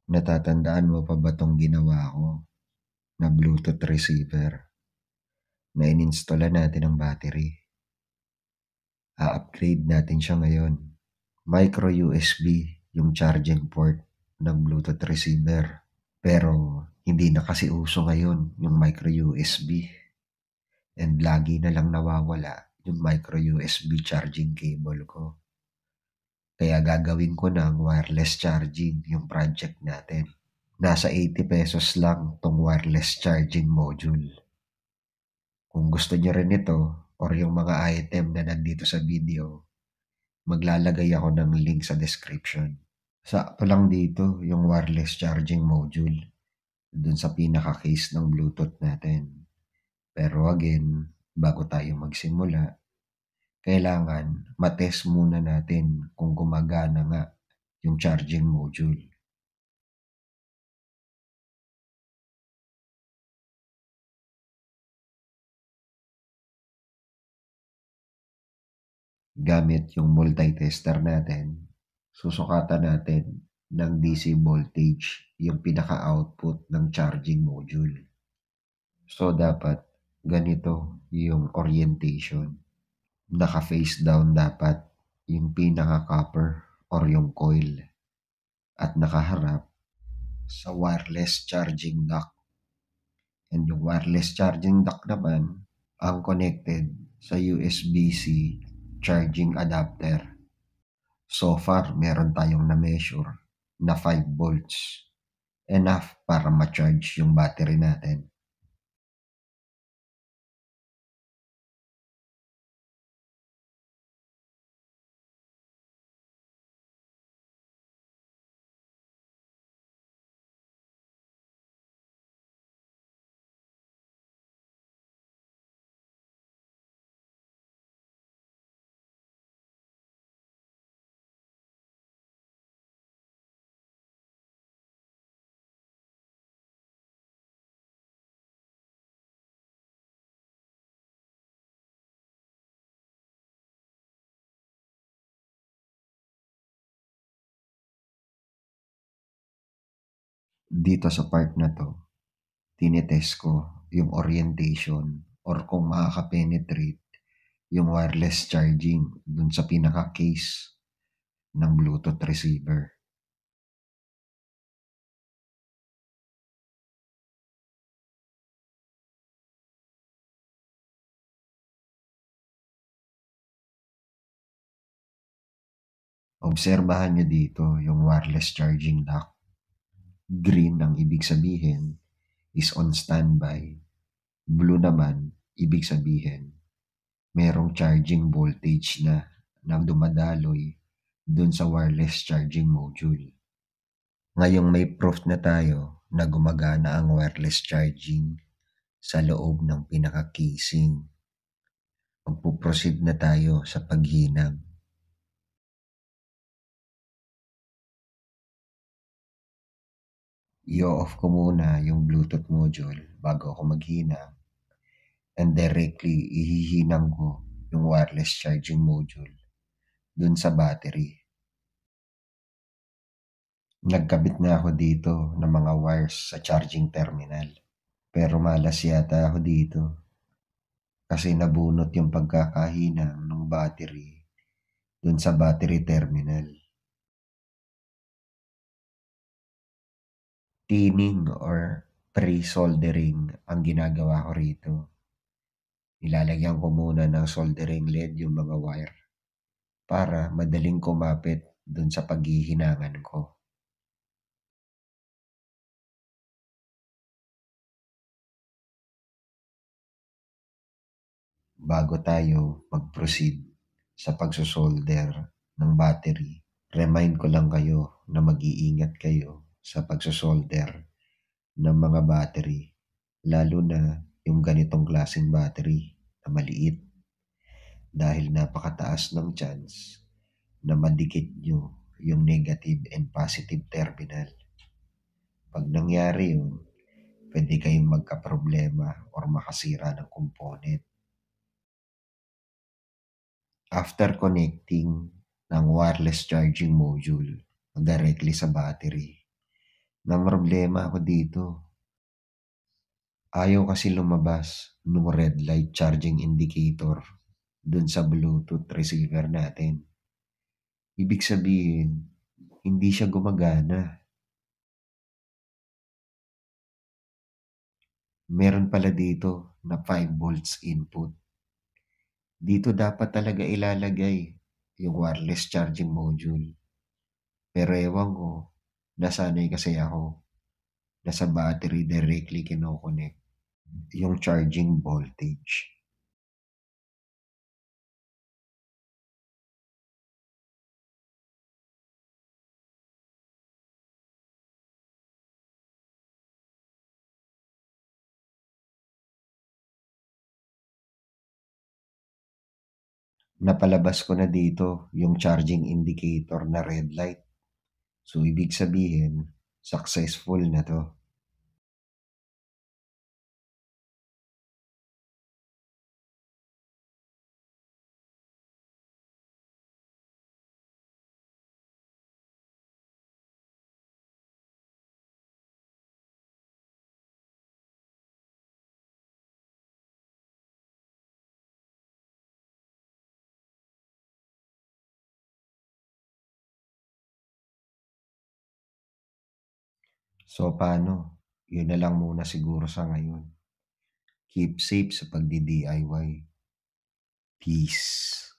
Natatandaan mo pa ba 'tong ginawa ko na Bluetooth receiver na ininstalla natin ang battery? A-upgrade natin siya ngayon. Micro USB yung charging port ng Bluetooth receiver. Pero hindi na kasi uso ngayon yung micro USB. And lagi na lang nawawala yung micro USB charging cable ko. Kaya gagawin ko ng wireless charging yung project natin. Nasa 80 pesos lang tong wireless charging module. Kung gusto niyo rin ito or yung mga item na nandito sa video, maglalagay ako ng link sa description. Sakto lang dito yung wireless charging module dun sa pinaka-case ng Bluetooth natin. Pero again, bago tayo magsimula, kailangan matest muna natin kung gumagana nga yung charging module. Gamit yung multi-tester natin, susukatan natin ng DC voltage yung pinaka-output ng charging module. So, dapat ganito yung orientation. Naka-face down dapat yung pinaka-copper or yung coil at nakaharap sa wireless charging dock. And yung wireless charging dock naman ang connected sa USB-C charging adapter. So far, meron tayong na-measure na 5 volts. Enough para ma-charge yung battery natin. Dito sa part na to, tinetest ko yung orientation or kung makaka-penetrate yung wireless charging dun sa pinaka-case ng Bluetooth receiver. Obserbahan nyo dito yung wireless charging dock. Green ang ibig sabihin is on standby. Blue naman, ibig sabihin merong charging voltage na dumadaloy dun sa wireless charging module. Ngayong may proof na tayo na gumagana ang wireless charging sa loob ng pinaka-casing, magpuproceed na tayo sa paghinang. I-off ko muna yung Bluetooth module bago ako maghinang, and directly ihihinang ko yung wireless charging module dun sa battery. Nagkabit na ako dito ng mga wires sa charging terminal. Pero malas yata ako dito kasi nabunot yung pagkakahinang ng battery dun sa battery terminal. Tinning or pre-soldering ang ginagawa ko rito. Nilalagyan ko muna ng soldering lead yung mga wire para madaling kumapit dun sa paghihinangan ko. Bago tayo mag-proceed sa pagsosolder ng battery, remind ko lang kayo na mag-iingat kayo sa pagsosolder ng mga battery, lalo na yung ganitong klaseng battery na maliit, dahil napakataas ng chance na madikit nyo yung negative and positive terminal. Pag nangyari yun, pwede kayong magka-problema or makasira ng component. After connecting ng wireless charging module directly sa battery, Namroblema ako dito. Ayaw kasi lumabas nung red light charging indicator dun sa Bluetooth receiver natin. Ibig sabihin, hindi siya gumagana. Meron pala dito na 5 volts input. Dito dapat talaga ilalagay yung wireless charging module. Pero ewan ko, nasanay kasi ako na sa battery directly kinoconnect yung charging voltage. Napalabas ko na dito yung charging indicator na red light. So, ibig sabihin, successful na to. So, paano? Yun na lang muna siguro sa ngayon. Keep safe sa pagdi-DIY. Peace.